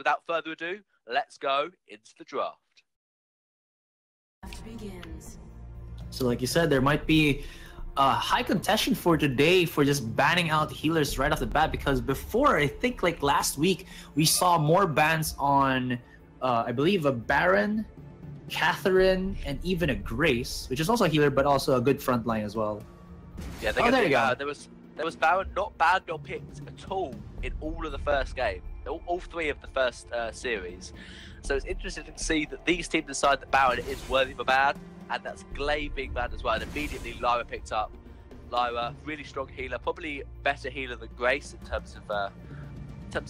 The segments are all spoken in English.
without further ado, let's go into the draft. Begins. So like you said, there might be a high contention for today for just banning out healers right off the bat, because before, I think like last week, we saw more bans on, I believe, a Baron, Catherine, and even a Grace, which is also a healer, but also a good front line as well. Yeah, there you go. There was Baron not banned or picked at all in all of the first game, all three of the first series. So it's interesting to see that these teams decide that Baron is worthy of a ban, and that's Glaive being banned as well. And immediately Lyra picked up. Lyra, really strong healer, probably better healer than Grace in terms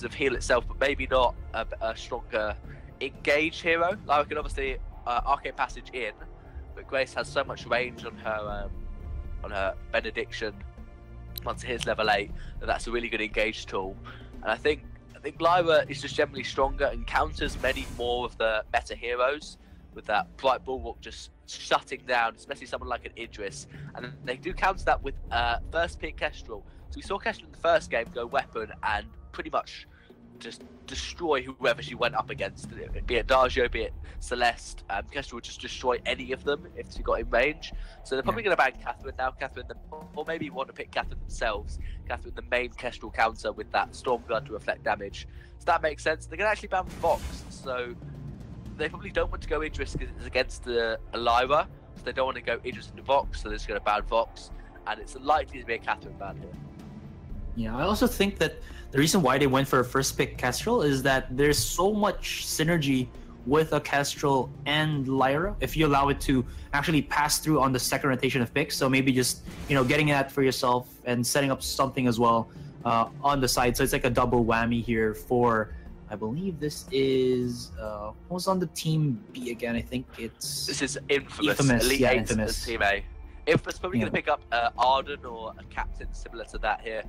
of heal itself, but maybe not a stronger engaged hero. Lyra can obviously arcane passage in, but Grace has so much range on her benediction once it hits level 8 that's a really good engaged tool. And I think Lyra is just generally stronger and counters many more of the better heroes with that bright bulwark just shutting down, especially someone like an Idris. And they do counter that with first pick Kestrel. So we saw Kestrel in the first game go weapon and pretty much just destroy whoever she went up against, be it Darjo, be it Celeste. Kestrel would just destroy any of them if she got in range. So they're probably going to ban Catherine now, or maybe want to pick Catherine themselves. Catherine, the main Kestrel counter with that Storm Gun to reflect damage. So that makes sense. They're going to actually ban Vox, so they probably don't want to go Idris because it's against the Lyra. So they don't want to go Idris into Vox, so they're just going to ban Vox. And it's likely to be a Catherine ban here. Yeah, I also think that the reason why they went for a first pick Kestrel is that there's so much synergy with a Kestrel and Lyra if you allow it to actually pass through on the second rotation of picks. So maybe just, getting that for yourself and setting up something as well on the side. So it's like a double whammy here for, I believe this is, who's on the team B again? I think This is Infamous. Elite Yeah, 8 Infamous. Team A. Infamous probably going to pick up Arden or a captain similar to that here.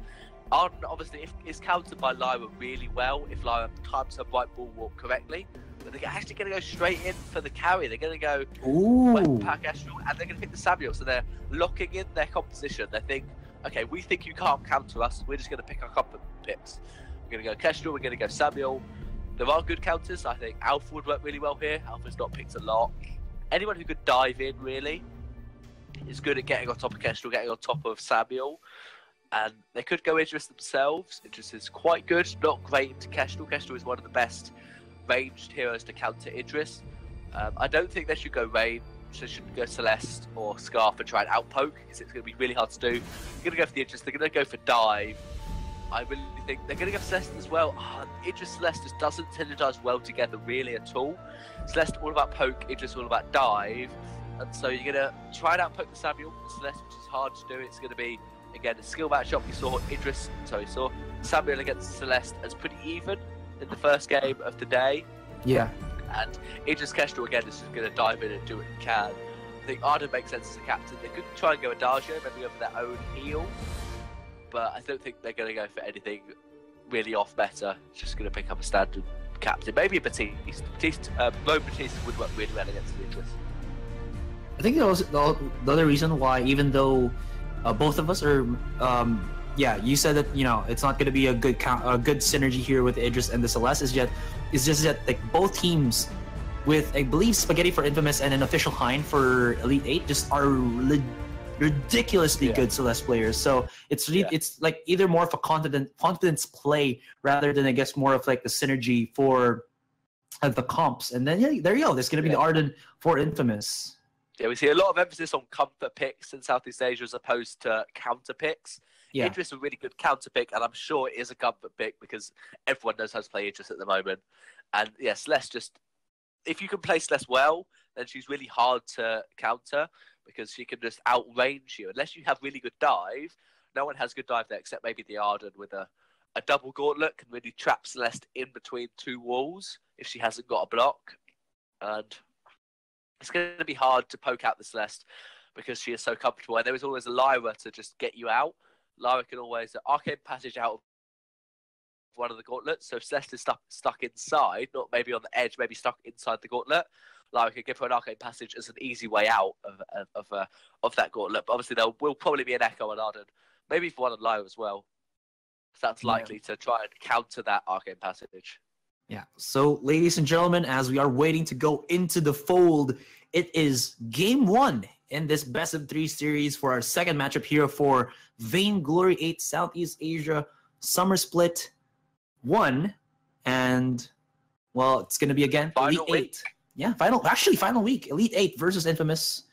Arden obviously is countered by Lyra really well if Lyra times her bright bulwark correctly. But they're actually going to go straight in for the carry. They're going to go Weapon Pack Astral, and they're going to pick the Samuel. So they're locking in their composition. They think, okay, we think you can't counter us. We're just going to pick our comfort picks. We're going to go Kestrel. We're going to go Samuel. There are good counters. I think Alpha would work really well here. Alpha's not picked a lot. Anyone who could dive in really is good at getting on top of Kestrel, getting on top of Samuel. And they could go Idris themselves. Idris is quite good, not great into Kestrel. Kestrel is one of the best ranged heroes to counter Idris. I don't think they should go range. They shouldn't go Celeste or Scarf and try and outpoke, because it's going to be really hard to do. They're going to go for the Idris. They're going to go for dive. I really think they're going to go for Celeste as well. Idris Celeste just doesn't synergize well together really at all. Celeste all about poke, Idris all about dive. And so you're going to try and outpoke the Samuel Celeste, which is hard to do. It's going to be, again, a skill matchup. We saw Samuel against Celeste as pretty even in the first game of the day. Yeah. And Idris Kestrel, again, is just going to dive in and do what he can. I think Arden makes sense as a captain. They could try and go Adagio, maybe over their own heal. But I don't think they're going to go for anything really off meta. Just going to pick up a standard captain. Maybe a Batiste. Mo Batiste would work really well against the Idris. I think the other reason why, even though both of us are, you said that it's not going to be a good synergy here with Idris and the Celeste. Is just that like both teams, with I believe Spaghetti for Infamous and an official Hein for Elite 8, just are ridiculously good Celeste players. So it's like either more of a confidence play rather than, I guess, more of like the synergy for the comps. And then there you go. There's going to be the Arden for Infamous. Yeah, we see a lot of emphasis on comfort picks in Southeast Asia as opposed to counter picks. Yeah. Idris is a really good counter pick, and I'm sure it is a comfort pick because everyone knows how to play Idris at the moment. And yeah, Celeste just, if you can play Celeste well, then she's really hard to counter because she can just outrange you. Unless you have really good dive, no one has good dive there except maybe the Arden with a double gauntlet can really trap Celeste in between two walls if she hasn't got a block. And it's going to be hard to poke out the Celeste because she is so comfortable. And there is always a Lyra to just get you out. Lyra can always arcane passage out of one of the gauntlets. So if Celeste is stuck inside, not maybe on the edge, maybe stuck inside the gauntlet, Lyra can give her an arcane passage as an easy way out of that gauntlet. But obviously there will probably be an Echo on Arden, maybe for one on Lyra as well. So that's likely to try and counter that arcane passage. Yeah. So, ladies and gentlemen, as we are waiting to go into the fold, it is game 1 in this best of 3 series for our second matchup here for Vainglory 8 Southeast Asia Summer Split 1. And, well, it's going to be again Final Elite week. 8. Yeah, final week. Elite 8 versus Infamous.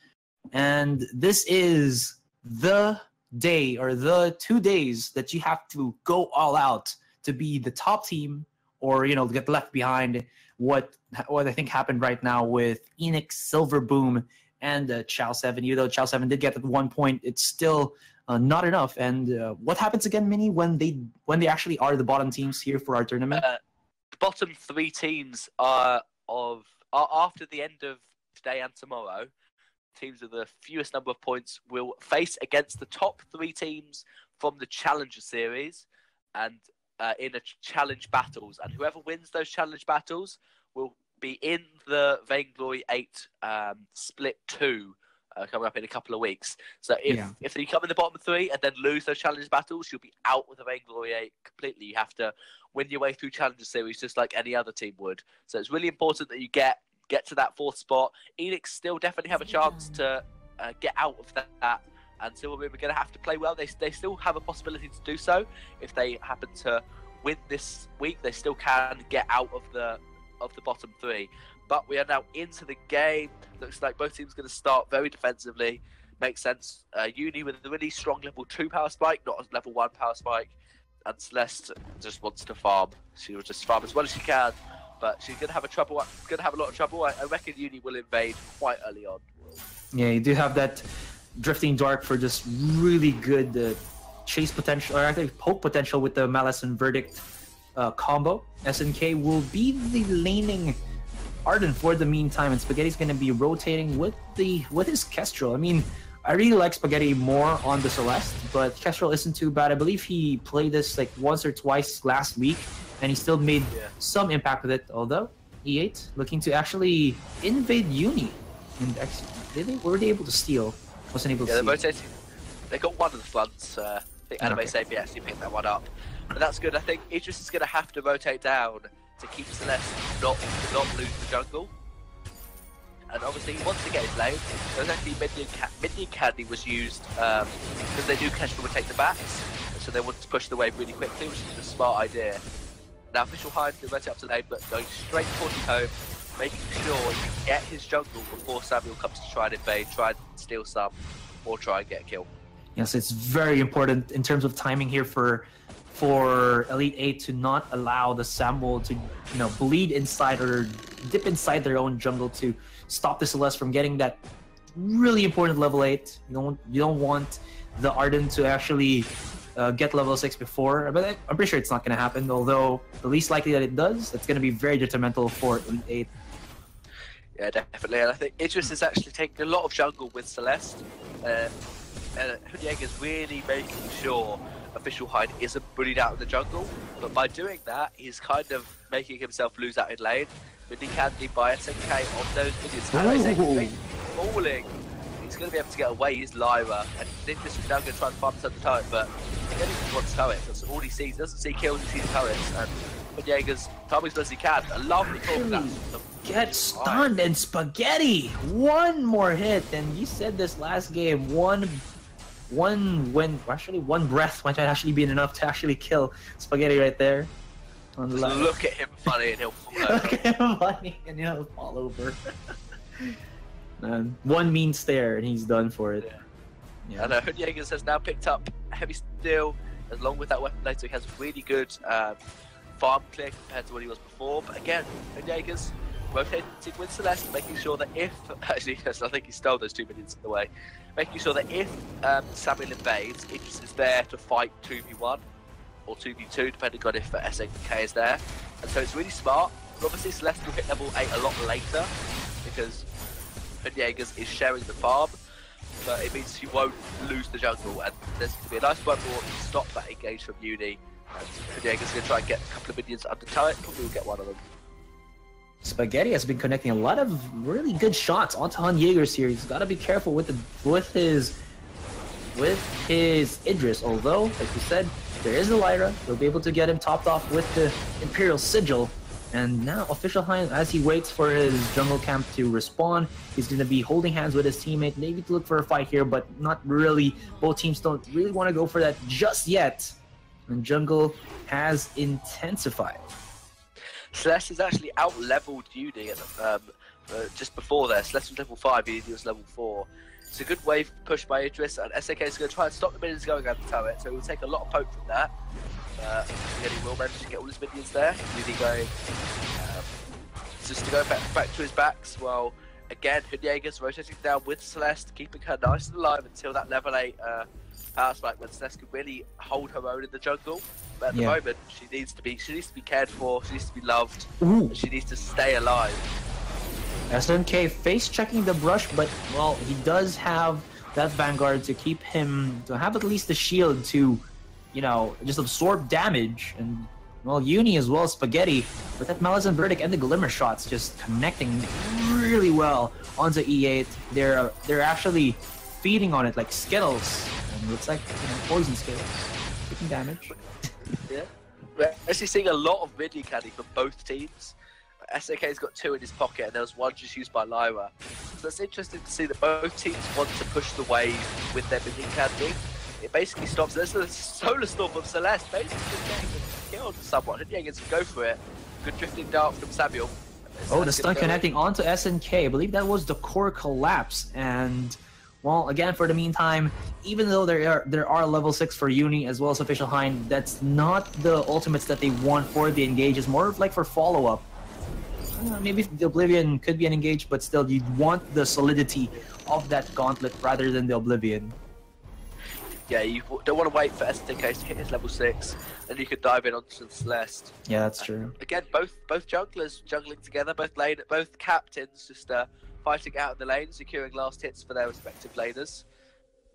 And this is the day or the 2 days that you have to go all out to be the top team, or get left behind. What I think happened right now with Enix, Silver Boom, and Chow 7. Even though Chow 7 did get at 1 point, it's still not enough. And what happens again, Mini, when they actually are the bottom teams here for our tournament? The bottom 3 teams are after the end of today and tomorrow. Teams with the fewest number of points will face against the top 3 teams from the Challenger Series, and in a challenge battles, and whoever wins those challenge battles will be in the Vainglory 8 split 2 coming up in a couple of weeks. So if you come in the bottom 3 and then lose those challenge battles, you'll be out with the Vainglory 8 completely. You have to win your way through Challenger Series just like any other team would. So it's really important that you get to that 4th spot. Enix still definitely have a chance to get out of that. And Silver Boom are going to have to play well. They still have a possibility to do so. If they happen to win this week, they still can get out of the bottom 3. But we are now into the game. Looks like both teams are going to start very defensively. Makes sense. Uni with a really strong level 2 power spike, not a level 1 power spike. And Celeste just wants to farm. She will just farm as well as she can. But she's going to have a lot of trouble. I reckon Uni will invade quite early on. Yeah, you do have that Drifting Dark for just really good chase potential, or I think poke potential with the Malice and Verdict combo. SNK will be the laning Arden for the meantime, and Spaghetti's going to be rotating with his Kestrel. I mean, I really like Spaghetti more on the Celeste, but Kestrel isn't too bad. I believe he played this like once or twice last week, and he still made some impact with it. Although E8 looking to actually invade Uni, and were they able to steal? Wasn't able to they're steal. rotating. They got one of the fronts. I think Anime Savior actually picked that one up, but that's good. I think Idris is going to have to rotate down to keep Celeste not lose the jungle. And obviously he wants to get his lane. There's actually Minion Candy was used because they knew Kestrel would take the bats, and so they wanted to push the wave really quickly, which is a smart idea. Now Official Hind will rotate up to lane, but going straight towards his home, making sure you get his jungle before Samuel comes to try and invade, try and steal some, or try and get a kill. Yes, it's very important in terms of timing here for Elite 8 to not allow the Samuel to bleed inside or dip inside their own jungle to stop the Celeste from getting that really important level 8. You don't want the Arden to actually get level 6 before, but I'm pretty sure it's not going to happen, although the least likely that it does, it's going to be very detrimental for Elite 8. Yeah, definitely, and I think Idris is actually taking a lot of jungle with Celeste, and Hunyang is really making sure Official Hind isn't bullied out of the jungle, but by doing that, he's kind of making himself lose out in lane. Minion Candy by SNK on those minions. Falling. He's going to be able to get away. He's Lyra, and Idris is now going to try and farm inside the turret, but he only wants turrets. That's all he sees. He doesn't see kills, he sees turrets, and Hunyang's farming as best he can. A lovely call for that. Get stunned, and Spaghetti! One more hit, and you said this last game, one breath might actually be enough to actually kill Spaghetti right there. On the left. Look at him funny and he'll fall over. Look at him funny and he'll fall over. Man, one mean stare and he's done for it. Yeah. I know, Hunyang has now picked up Heavy Steel, along with that weapon later. He has a really good farm clear compared to what he was before, but again, Hunyang's rotating with Celeste, making sure that if... Actually, I think he stole those 2 minions in the way. Making sure that if Samuel invades, Idris is there to fight 2v1 or 2v2, depending on if SNK is there. And so it's really smart. But obviously, Celeste will hit level 8 a lot later because Hunyang is sharing the farm. But it means she won't lose the jungle. And there's going to be a nice one more to stop that engage from Uni. And Hunyang is going to try and get a couple of minions under turret. Probably will get one of them. Spaghetti has been connecting a lot of really good shots onto Han Jaeger's here. He's got to be careful with his Idris. Although, like you said, there is a Lyra. We'll be able to get him topped off with the Imperial Sigil, And now Official Hein, as he waits for his jungle camp to respawn, he's going to be holding hands with his teammate, maybe to look for a fight here, but not really. Both teams don't really want to go for that just yet. And jungle has intensified. Celeste has actually out-leveled Uni just before there. Celeste was level 5, Uni was level 4. It's a good wave push by Idris, and SAK is going to try and stop the minions going at the turret, so it will take a lot of poke from that. Again, he will manage to get all his minions there. Uni going just to go back to his backs. Well, again, Hunyega's rotating down with Celeste, keeping her nice and alive until that level 8 power spike when Celeste can really hold her own in the jungle. But at the moment, she needs to be cared for, she needs to be loved, and she needs to stay alive. SNK face checking the brush, but well, he does have that Vanguard to keep him, to have at least the shield to, you know, just absorb damage. And well, Uni as well as Spaghetti with that Malice and Verdict and the Glimmer shots just connecting really well onto E8. They're actually feeding on it like Skittles, and it looks like, you know, poison Skittles taking damage. Yeah, we're actually seeing a lot of mid candy from both teams. SAK's got 2 in his pocket, and there was 1 just used by Lyra. So it's interesting to see that both teams want to push the wave with their mid candy. It basically stops. There's a solar storm from Celeste, basically just getting them killed somewhat. And Jaegers can go for it. Good drifting dart from Samuel. Oh, the stun connecting onto SNK. I believe that was the core collapse. And well, again, for the meantime, even though there are level 6 for Uni as well as Official Hein, that's not the ultimates that they want for the engage. It's more of like for follow-up. Maybe the Oblivion could be an engage, but still, you want the solidity of that gauntlet rather than the Oblivion. Yeah, you don't want to wait for SNK to hit his level 6, and you could dive in onto the Celeste. Yeah, that's true. Again, both junglers juggling together, both captains just fighting out in the lane, securing last hits for their respective laners.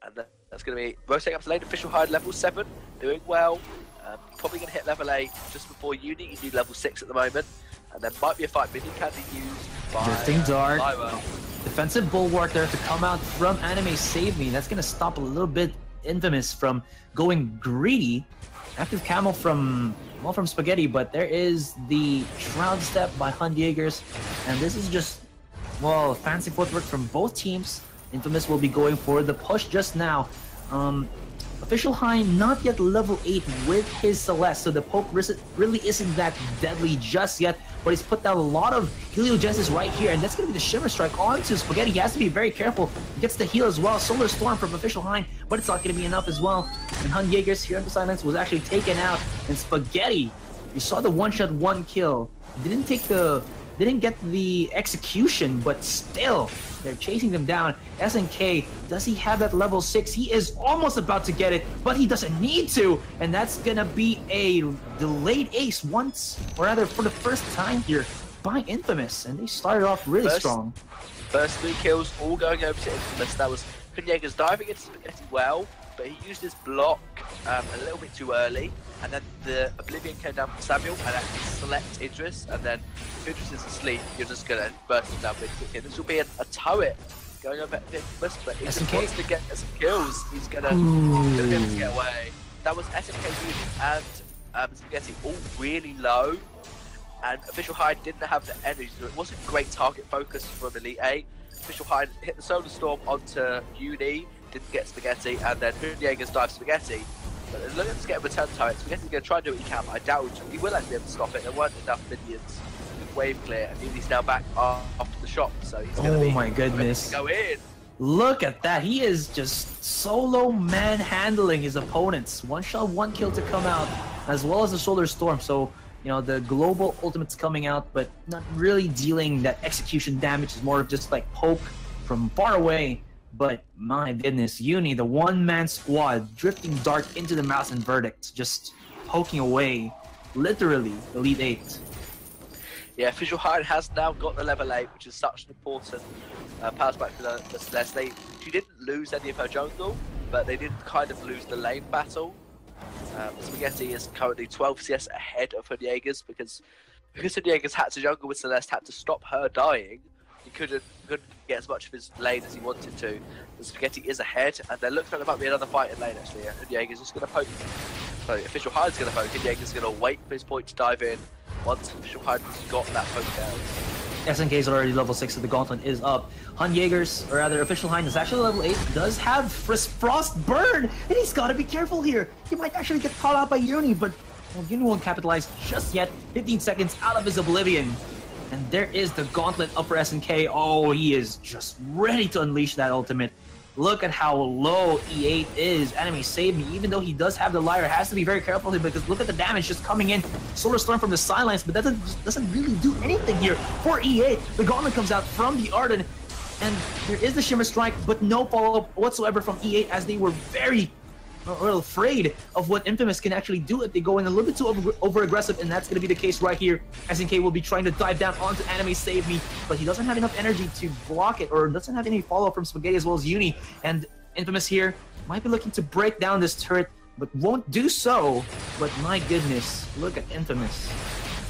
And that's going to be rotating up to lane. Official Hide level 7, doing well. Probably going to hit level 8 just before Uni. You need level 6 at the moment. And there might be a fight mid candy used by Drifting Dart. Lyra. Defensive Bulwark there to come out from Anime Save Me. That's going to stop a little bit Infamous from going greedy. Active Camel from Spaghetti, but there is the Shroud Step by Hunyega's. And this is just, well, fancy footwork from both teams. Infamous will be going for the push just now. Official Hein not yet level 8 with his Celeste, so the poke really isn't that deadly just yet, but he's put down a lot of Heliogenesis right here, and that's going to be the Shimmer Strike onto Spaghetti. He has to be very careful. He gets the heal as well. Solar Storm from Official Hein, but it's not going to be enough as well. And Hunyega's here in the silence was actually taken out, and Spaghetti, you saw the one-shot, one kill. Didn't get the execution, but still, they're chasing them down. SNK, does he have that level 6? He is almost about to get it, but he doesn't need to. And that's gonna be a delayed ace once, or rather for the first time here by Infamous. And they started off really strong. First 3 kills, all going over to Infamous. That was Hunyega's diving into Spaghetti well, but he used his block a little bit too early. And then the Oblivion came down from Samuel and actually select Idris. And then if Idris is asleep, you're just going to burst him down really quickly. This will be a turret going over at Infamous, but he just wants to get some kills. He's going to be able to get away. That was SNK Uni and Spaghetti all really low. And Official Hyde didn't have the energy, so it wasn't great target focus from Elite 8. Official Hyde hit the Solar Storm onto Uni, didn't get Spaghetti, and then Hunyega's dive Spaghetti. But they're looking to get a return turret. Spaghetti's going to try and do what he can, but I doubt he will actually be able to stop it. There weren't enough minions. Wave clear, and he's now back after the shot, so he's going to be... Oh my goodness. Go in. Look at that. He is just solo manhandling his opponents. One shot, one kill to come out, as well as the Solar Storm. So, you know, the global ultimate's coming out, but not really dealing that execution damage. It's more of just like poke from far away. But my goodness, Uni, the one-man squad, drifting dart into the Mouse and Verdict, just poking away, literally, Elite 8. Yeah, Official Hyde has now got the level 8, which is such an important power spike for the Celeste. She didn't lose any of her jungle, but they did kind of lose the lane battle. Spaghetti is currently 12 CS ahead of Hunyega's because Hunyega's had to jungle with Celeste, had to stop her dying. He couldn't get as much of his lane as he wanted to. The Spaghetti is ahead, and there looks like there might be another fight in lane actually. Hunyega's just going to poke. So Official Hyde's going to poke. Hunyega's going to wait for his point to dive in. once Official Hide got that poke down. SNK is already level 6, so the gauntlet is up. Hun Jaegers, or rather Official Hind, is actually level 8, does have Frost Burn, and he's gotta be careful here. He might actually get caught out by Uni, but well, Uni won't capitalize just yet. 15 seconds out of his Oblivion. And there is the gauntlet up for SNK. Oh, he is just ready to unleash that ultimate. Look at how low E8 is. Enemy Save Me, even though he does have the Lyre, has to be very careful here because look at the damage just coming in. Solar Storm from the sidelines, but that doesn't really do anything here for E8. The Gauntlet comes out from the Arden, and there is the Shimmer Strike, but no follow-up whatsoever from E8 as they were very afraid of what Infamous can actually do if they go in a little bit too over-aggressive, and that's going to be the case right here. SNK will be trying to dive down onto Enemy Save Me, but he doesn't have enough energy to block it, or doesn't have any follow-up from Spaghetti as well as Uni, and Infamous here might be looking to break down this turret, but won't do so. But my goodness, look at Infamous.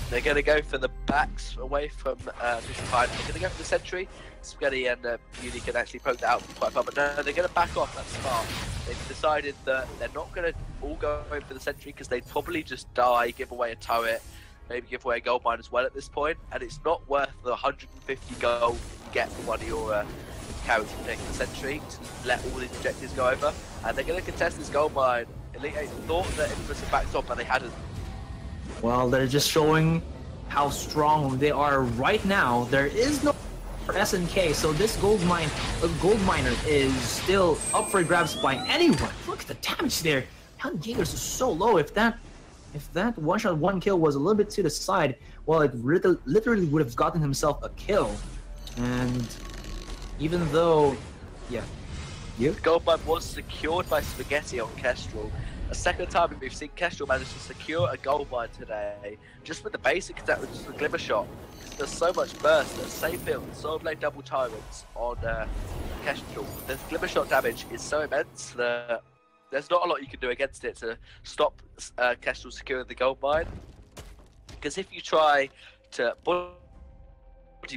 They're going to go for the backs away from Official Hide. They're going to go for the Sentry. Spaghetti and Uni can actually poke that out quite far, but no, they're going to back off. That's smart. They've decided that they're not going to all go in for the Sentry because they'd probably just die, give away a turret, maybe give away a gold mine as well at this point, and it's not worth the 150 gold you get for one of your carries for taking the Sentry to let all these objectives go over. And they're going to contest this gold mine. Elite 8 thought that Infamous had backed off, but they hadn't. Well, they're just showing how strong they are right now. There is no for SNK, so this gold miner is still up for grabs by anyone. Look at the damage there. Hun Jaegers is so low. If that one-shot, one-kill was a little bit to the side, well, it literally would have gotten himself a kill. And even though, yeah, the gold mine was secured by Spaghetti on Kestrel. A second time we've seen Kestrel manage to secure a gold mine today, just with the basic attack, with just the Glimmer Shot. There's so much burst, there's safe build, Soul Blade double tyrants on Kestrel. The Glimmer Shot damage is so immense that there's not a lot you can do against it to stop Kestrel securing the gold mine. Because if you try to body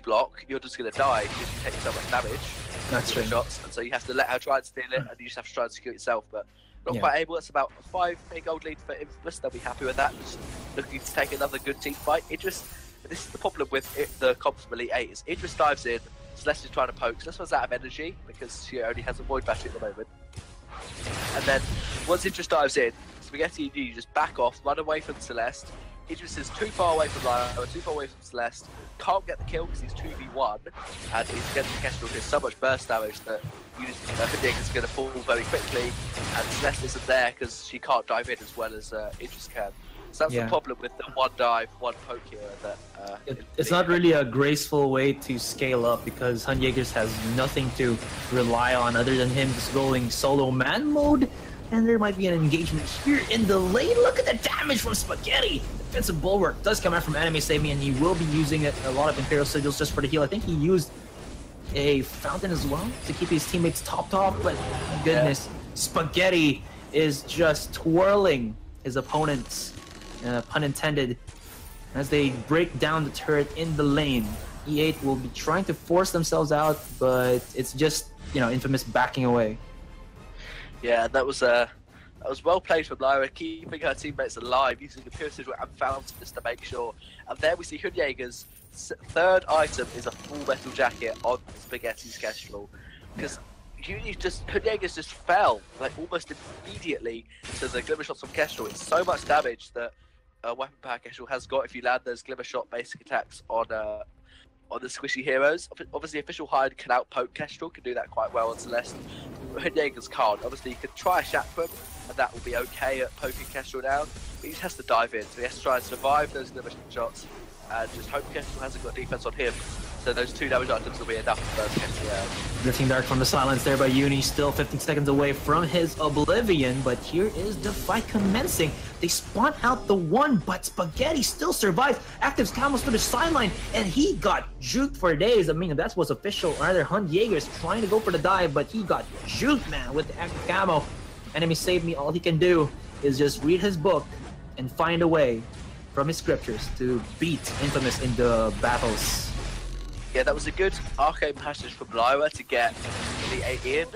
block, you're just going to die because you take so much damage. That's true. Shots, and so you have to let her try and steal it, and you just have to try and secure it yourself. But not quite able. It's about a 5k gold lead for Infamous. They'll be happy with that. Just looking to take another good team fight. This is the problem with the comps of Elite 8 is Idris dives in, Celeste is trying to poke. Celeste was out of energy because she only has a void battery at the moment. And then once Idris dives in, Spaghetti and you just back off, run away from Celeste. Idris is too far away from Lyra, too far away from Celeste. Can't get the kill because he's 2v1, and he's against the Kestrel. There's so much burst damage that Fnatic is going to fall very quickly, and Celeste isn't there because she can't dive in as well as Idris can. So that's the problem with the one dive, one poke here. That it's not really a graceful way to scale up because Hun Jaegers has nothing to rely on other than him just going solo man mode. And there might be an engagement here in the lane. Look at the damage from Spaghetti. Defensive Bulwark does come out from Enemy Save Me, and he will be using a lot of Imperial Sigils just for the heal. I think he used a Fountain as well to keep his teammates topped off, but goodness, Spaghetti is just twirling his opponents, pun intended, as they break down the turret in the lane. E8 will be trying to force themselves out, but it's just, Infamous backing away. Yeah, that was well played from Lyra, keeping her teammates alive, using Imperial Sigil and Fountains to make sure. And there we see Hun Jaegers' third item is a full metal jacket on Spaghetti's Kestrel. Because Hun Jaegers just fell, like, almost immediately to the Glimmer Shots from Kestrel. It's so much damage that Weapon Power Kestrel has got if you land those Glimmer Shot basic attacks on the squishy heroes. Obviously, Official Hide can outpoke Kestrel, can do that quite well on Celeste. Hun Jaegers can't. Obviously, you can try a Shackram, and that will be okay at poking Kestrel down, but he just has to dive in. So he has to try and survive those Glimmer Shots, and just hope Kestrel hasn't got defense on him. So those 2 damage items will be enough for those Kestrel out. Drifting Dark from the silence there by Uni, still 15 seconds away from his Oblivion, but here is the fight commencing. They spawn out the one, but Spaghetti still survives. Actives combos for the sideline, and he got juked for days. I mean, that was official. Either Hun Jaegers trying to go for the dive, but he got juked, man, with the active camo. Enemy Save Me. All he can do is just read his book and find a way from his scriptures to beat Infamous in the battles. Yeah, that was a good arcane passage from Lyra to get the 8 in,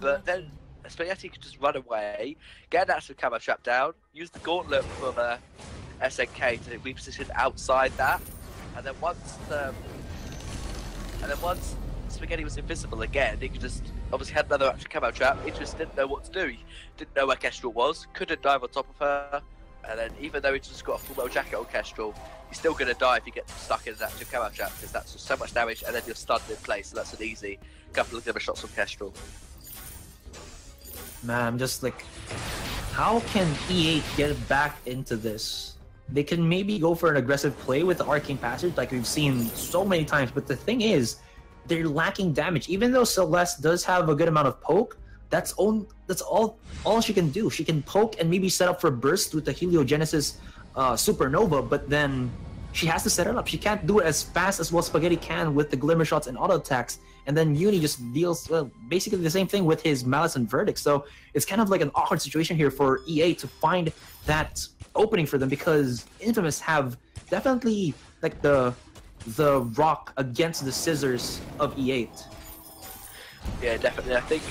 but then Spaghetti could just run away, get an active camo trap down, use the gauntlet from SNK to reposition outside that, and then once Spaghetti was invisible again, he could just obviously had another action camo trap. He just didn't know what to do. He didn't know where Kestrel was, couldn't dive on top of her, and then even though he just got a full metal jacket on Kestrel, he's still going to die if he gets stuck in an active camo trap, because that's just so much damage, and then you're stunned in place. So that's an easy couple of shots from Kestrel. Man, I'm just like, how can E8 get back into this? They can maybe go for an aggressive play with the Arcane Passage, like we've seen so many times, but the thing is, they're lacking damage. Even though Celeste does have a good amount of poke, that's all she can do. She can poke and maybe set up for burst with the Heliogenesis Supernova, but then she has to set it up. She can't do it as fast as what Spaghetti can with the Glimmer Shots and auto attacks. And then Uni just deals basically the same thing with his Malice and Verdict. So it's kind of like an awkward situation here for EA to find that opening for them, because Infamous have definitely like the rock against the scissors of E8. Yeah, definitely. I think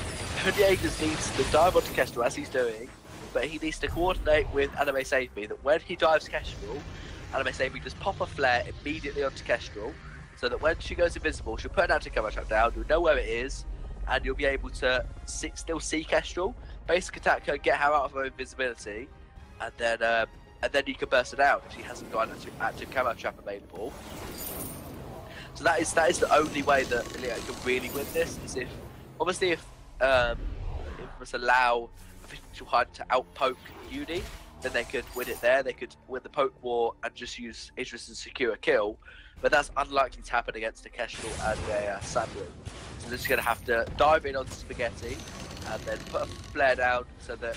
Hoodie just needs to dive onto Kestrel as he's doing, but he needs to coordinate with Anime Save Me that when he dives Kestrel, Anime Save Me just pop a flare immediately onto Kestrel, so that when she goes invisible, she'll put an anti-cover trap down, you'll know where it is, and you'll be able to still see Kestrel, basic attack her, get her out of her invisibility, and then you can burst it out if she hasn't got an active camo trap available. So that is the only way that Elite can really win this, is if must allow Official Hunt to outpoke Uni, then they could win it there. They could win the poke war and just use Idris to secure a kill, but that's unlikely to happen against a Kestrel and a Sandwich. So they're just going to have to dive in onto Spaghetti and then put a flare down so that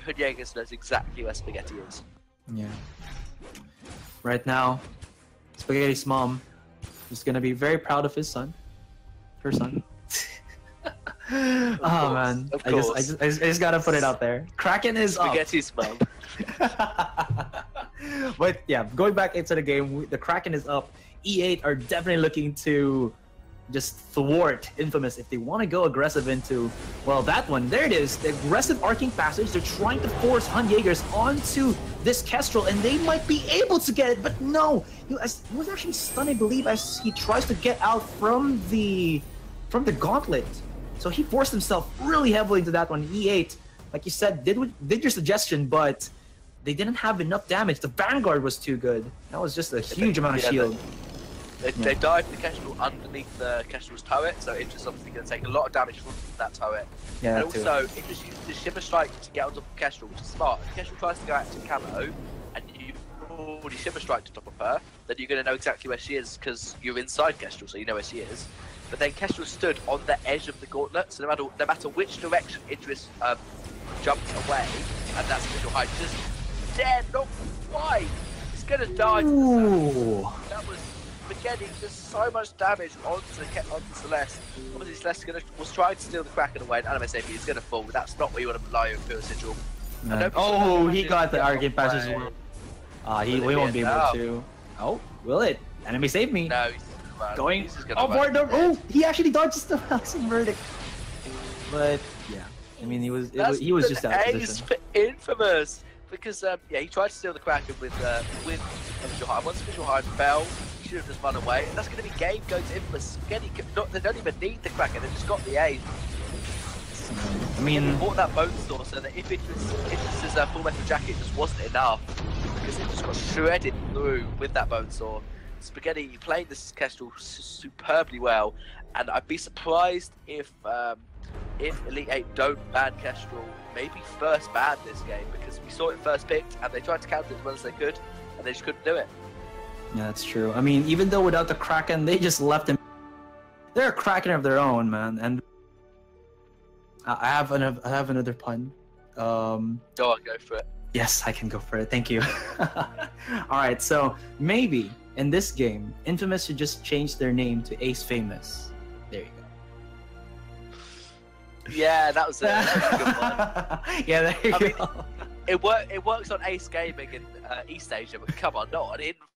Hoodiegas knows exactly where Spaghetti is. Yeah. Right now, Spaghetti's mom is going to be very proud of her son. Oh man, I just gotta put it out there. Kraken is Spaghetti's mom. But yeah, going back into the game, the Kraken is up. E8 are definitely looking to just thwart Infamous if they want to go aggressive into, well, that one. There it is, the aggressive Arcane Passage. They're trying to force Hun Jaegers onto this Kestrel, and they might be able to get it, but no. He was actually stunned, I believe, as he tries to get out from the gauntlet. So he forced himself really heavily into that one. E8, like you said, did your suggestion, but they didn't have enough damage. The Vanguard was too good. That was just a huge amount of shield. They dived the Kestrel underneath the Kestrel's turret, so it's just obviously going to take a lot of damage from that turret. Yeah, and also, it just used the Shimmer Strike to get on top of Kestrel, which is smart. If Kestrel tries to go out to camo, and you've already Shimmer Strike to top of her, then you're going to know exactly where she is, because you're inside Kestrel, so you know where she is. But then Kestrel stood on the edge of the gauntlet, so no matter which direction Idris jumped away, and that's Official High, just dead, not quite. He's going to die. That was getting just so much damage onto Celeste. Obviously, Celeste was trying to steal the Kraken away, and Anime Safety is going to fall, but that's not where you want to rely on Pure Sigil. Oh, he got the Arcane Passage as well. He won't be able to. Oh, will it? Enemy Save Me. No, he's going board. Oh, he actually dodges the Malice and Verdict. But yeah, I mean, he was just out of position. For Infamous, because yeah, he tried to steal the Kraken with Official High. Once Official High fell, he should have just run away, and that's going to be game going to Infamous. They don't even need the Kraken; they just got the aid. I mean, he bought that bone saw so that if Idris's full metal jacket just wasn't enough, because it just got shredded through with that bone saw. Spaghetti playing this Kestrel superbly well, and I'd be surprised if Elite 8 don't ban Kestrel, maybe first ban this game, because we saw it first picked and they tried to counter it as well as they could, and they just couldn't do it. Yeah, that's true. I mean, even though without the Kraken, they just left him. They're a Kraken of their own, man. And I have another pun. Go on, go for it. Yes, I can go for it. Thank you. All right, so maybe in this game, Infamous should just change their name to Ace Famous. There you go. Yeah, that was a good one. Yeah, there you go. Mean, it works on Ace Gaming in East Asia, but come on, not on Infamous.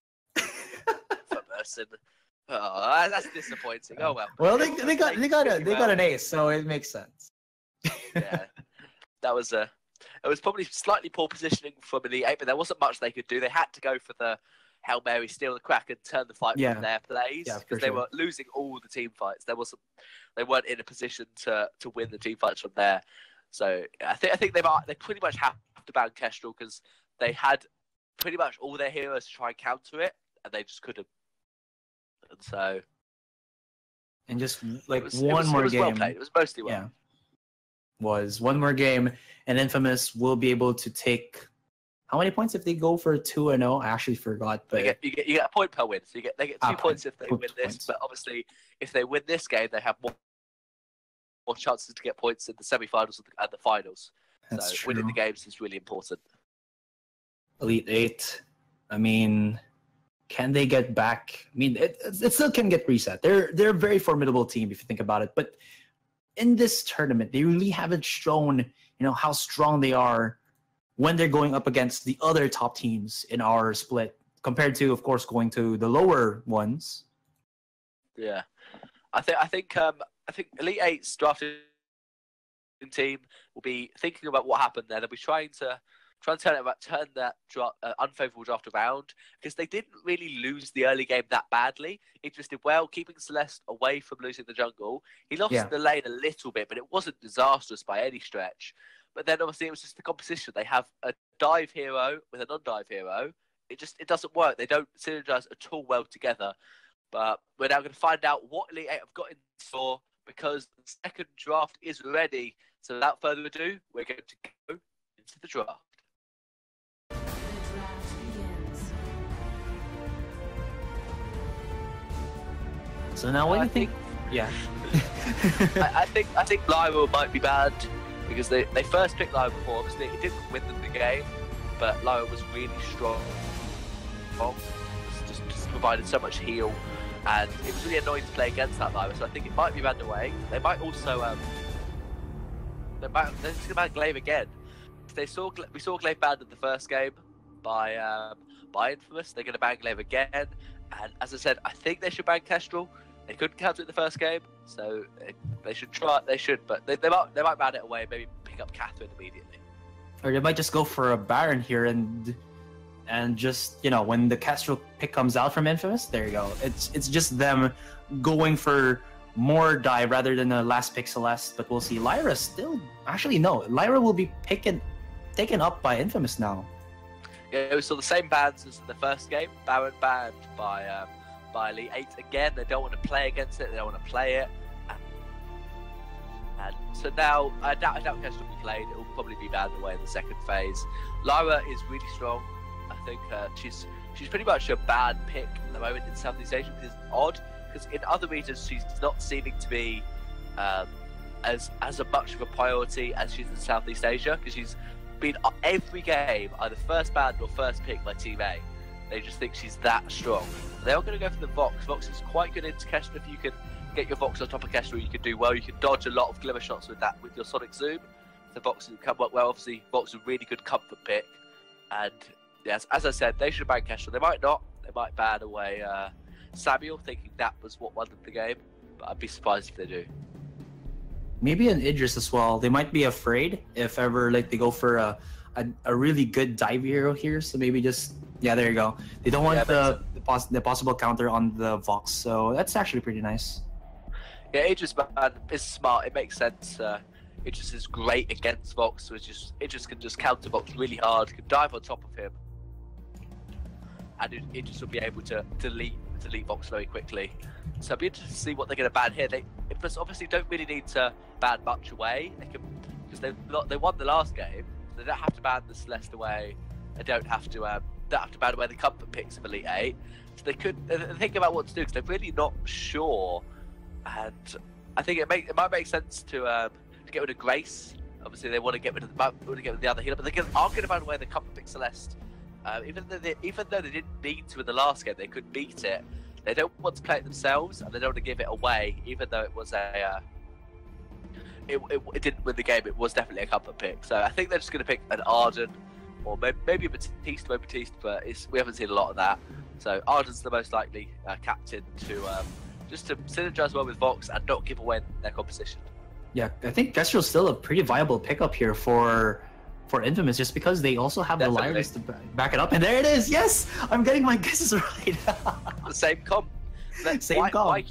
Oh, that's disappointing. Oh well. Well, they got an ace, so it makes sense. Yeah, that was it was probably slightly poor positioning from Elite 8, but there wasn't much they could do. They had to go for the Hail Mary, steal the crack, and turn the fight from their plays because they were losing all the team fights. They weren't in a position to win the team fights from there. So I think they pretty much have to ban Kestrel because they had pretty much all their heroes to try and counter it, and they just couldn't. And so, and just like one more game. Well played. It was mostly well. Yeah. Was one more game, and Infamous will be able to take how many points if they go for 2-0? I actually forgot, but you get a point per win. So they get 2 points if they win this. But obviously, if they win this game, they have more chances to get points in the semi-finals and the finals. That's true. Winning the games is really important. Elite 8. I mean, can they get back? I mean, it still can get reset. They're a very formidable team if you think about it. But in this tournament, they really haven't shown, how strong they are when they're going up against the other top teams in our split, compared to, of course, going to the lower ones. Yeah, I think Elite 8's drafting team will be thinking about what happened there. They'll be trying to turn that unfavorable draft around because they didn't really lose the early game that badly. It just did well, keeping Celeste away from losing the jungle. He lost the lane a little bit, but it wasn't disastrous by any stretch. But then obviously it was just the composition. They have a dive hero with a non-dive hero. It doesn't work. They don't synergize at all well together. But we're now going to find out what Elite 8 have got in store because the second draft is ready. So without further ado, we're going to go into the draft. So now what do you think? Yeah. I think Lyra might be bad because they first picked Lyra before. Obviously, it didn't win them the game, but Lyra was really strong. Just provided so much heal, and it was really annoying to play against that Lyra. So I think it might be banned away. They might also they're just gonna ban Glaive again. We saw Glaive banned in the first game by Infamous. They're gonna ban Glaive again, and as I said, I think they should ban Kestrel. They couldn't counter it in the first game, so they should try. They should, but they might ban it away. Maybe pick up Catherine immediately, or they might just go for a Baron here and just when the Kestrel pick comes out from Infamous, there you go. It's just them going for more dive rather than a last pick Celeste. But we'll see. Lyra still actually no. Lyra will be taken up by Infamous now. Yeah, we saw the same bans as the first game. Baron banned by Elite 8 again. They don't want to play against it. They don't want to play it. And so now, I doubt Kestrel will be played. It will probably be banned away in the second phase. Lyra is really strong. I think she's pretty much a bad pick at the moment in Southeast Asia, which is odd, because in other regions she's not seeming to be as much of a priority as she's in Southeast Asia, because she's been every game either first banned or first picked by Team A. They just think she's that strong. They are going to go for the Vox. Vox is quite good into Kestrel. If you can get your Vox on top of Kestrel, you can do well. You can dodge a lot of glimmer shots with your Sonic Zoom. The Vox can work well. Obviously, Vox is a really good comfort pick. And yes, as I said, they should ban Kestrel. They might not. They might ban away Samuel, thinking that was what won them the game. But I'd be surprised if they do. Maybe an Idris as well. They might be afraid if ever they go for a really good dive hero here. So maybe just there you go. They don't want the possible counter on the Vox. So that's actually pretty nice. Yeah, Idris man is smart. It makes sense. Idris is great against Vox. So Idris can just counter Vox really hard. Can dive on top of him, and Idris will be able to delete Vox very quickly. So I'll be interested to see what they're going to ban here. They obviously don't really need to ban much away. They can, because they won the last game. So they don't have to ban the Celeste away. They don't have to ban away the comfort picks of Elite 8. So they could think about what to do because they're really not sure. And I think it might make sense to get rid of Grace. Obviously they want to get rid of the other healer, but they are going to ban away the comfort pick Celeste. Even though they didn't need to in the last game, they could beat it. They don't want to play it themselves, and they don't want to give it away, even though it was it didn't win the game. It was definitely a comfort pick. So I think they're just going to pick an Arden, or maybe a Batiste, but we haven't seen a lot of that. So Arden's the most likely captain to just to synergize well with Vox and not give away their composition. Yeah, I think Kestrel's still a pretty viable pickup here for for Infamous just because they also have the Definitely. liars to back it up. And there it is. Yes, I'm getting my guesses right. The same comp. Same comp.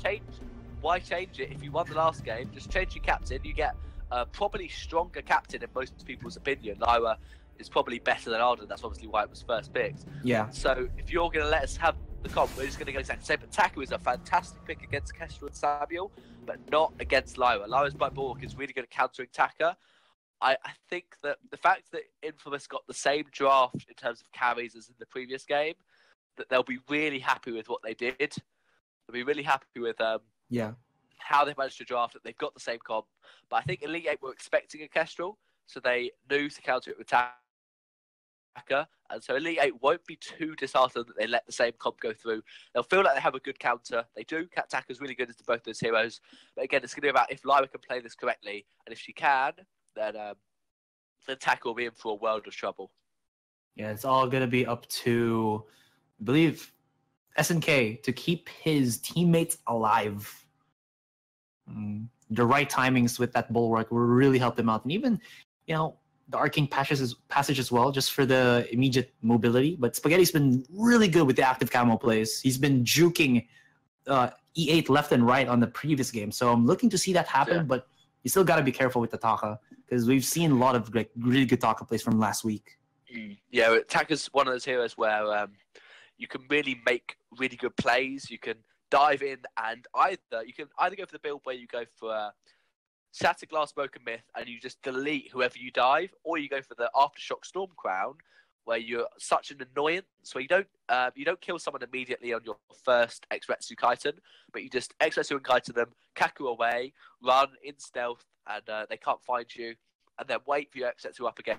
Why change it? If you won the last game, just change your captain. You get a probably stronger captain in most people's opinion. Lyra is probably better than Arden. That's obviously why it was first picked. Yeah. So if you're going to let us have the comp, we're just going to go exactly the same. But Taku is a fantastic pick against Kestrel and Samuel, but not against Lyra. Lyra's by Bork is really good at countering Taka. I think that the fact that Infamous got the same draft in terms of carries as in the previous game, that they'll be really happy with what they did. They'll be really happy with how they managed to draft it. They've got the same comp. But I think Elite 8 were expecting a Kestrel, so they knew to counter it with Taka. And so Elite 8 won't be too disheartened that they let the same comp go through. They'll feel like they have a good counter. They do. Taka's really good as both those heroes. But again, it's going to be about if Lyra can play this correctly. And if she can, then Taka will be in for a world of trouble. Yeah, it's all going to be up to, I believe, SNK to keep his teammates alive. The right timings with that bulwark will really help them out. And even, the arcane passage as well, just for the immediate mobility. But Spaghetti's been really good with the active camo plays. He's been juking E8 left and right on the previous game. So I'm looking to see that happen, but you still got to be careful with the Taka, because we've seen a lot of really good Taka plays from last week. Yeah, Taka's one of those heroes where you can really make really good plays. You can dive in and you can either go for the build where you go for Shatter Glass, Broken Myth, and you just delete whoever you dive, or you go for the Aftershock Storm Crown, where you're such an annoyance, where you don't kill someone immediately on your first X-Retsu Kaiten, but you just X-Retsu and Kaiten them, Kaku away, run in stealth, and they can't find you, and then wait for your X-Retsu up again,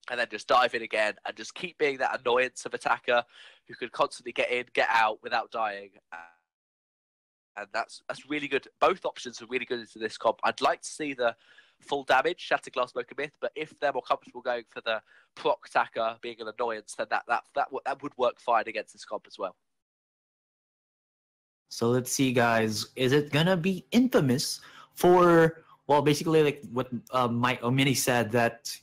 and then just dive in again, and just keep being that annoyance of attacker who can constantly get in, get out without dying. And that's really good. Both options are really good into this comp. I'd like to see the full damage, Shatter Glass, Smoker Myth, but if they're more comfortable going for the proc attacker being an annoyance, then that would work fine against this comp as well. So let's see, guys. Is it gonna be Infamous for, well, basically like what Mike Omini said, that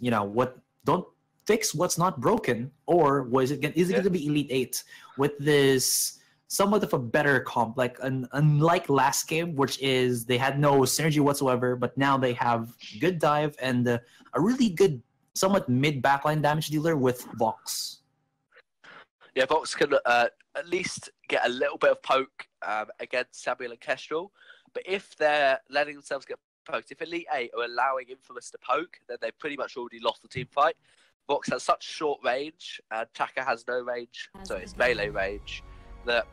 don't fix what's not broken, or is it going to be Elite 8 with this somewhat of a better comp, like unlike last game, which is they had no synergy whatsoever, but now they have good dive and a really good, somewhat mid backline damage dealer with Vox. Yeah, Vox can at least get a little bit of poke against Samuel and Kestrel, but if they're letting themselves get poked, if Elite 8 are allowing Infamous to poke, then they've pretty much already lost the team fight. Vox has such short range, and Taka has no range, so it's melee range, that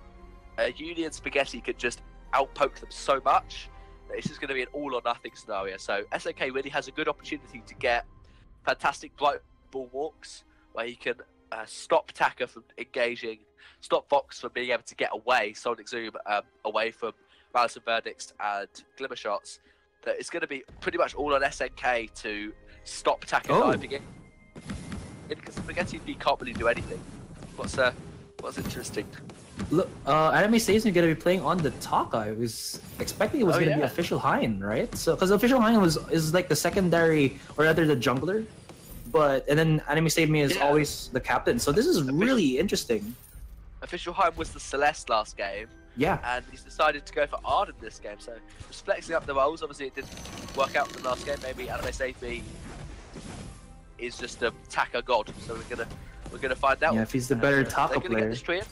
Union Spaghetti could just outpoke them so much that it's just going to be an all-or-nothing scenario. So SNK really has a good opportunity to get fantastic bright ball walks, where he can stop Taka from engaging, stop Vox from being able to get away, Sonic Zoom away from Malice and Verdicts and Glimmer Shots. That it's going to be pretty much all on SNK to stop Taka diving in. Because Spaghetti can't really do anything. What's interesting? Look, Anime says he's going to be playing on the Taka. I was expecting it was going to be Official Hein, right? So, because Official Hein is like the secondary, or rather the jungler, and then Anime Save Me is always the captain. So this is really interesting. Official Hein was the Celeste last game. Yeah. And he's decided to go for Arden this game. So just flexing up the roles. Obviously, it didn't work out in the last game. Maybe Anime Save Me is just a Taka god. So we're gonna find out. Yeah, if he's the better Taka player. Get this tree in.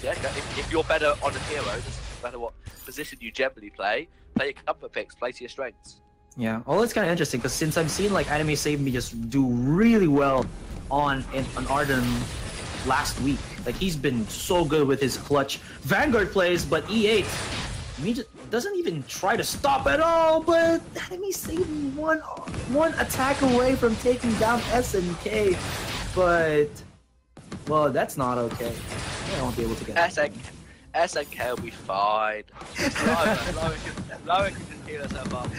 Yeah, if you're better on a hero, it doesn't matter what position you generally play your comfort picks, play to your strengths. Yeah, well, it's kind of interesting because since I've seen like Anime Save Me just do really well on Arden last week, like he's been so good with his clutch Vanguard plays, but E8 doesn't even try to stop at all. But Anime Save Me one attack away from taking down SNK, but well, that's not okay. I won't be able to get SNK will be fine. Lower can just heal herself up.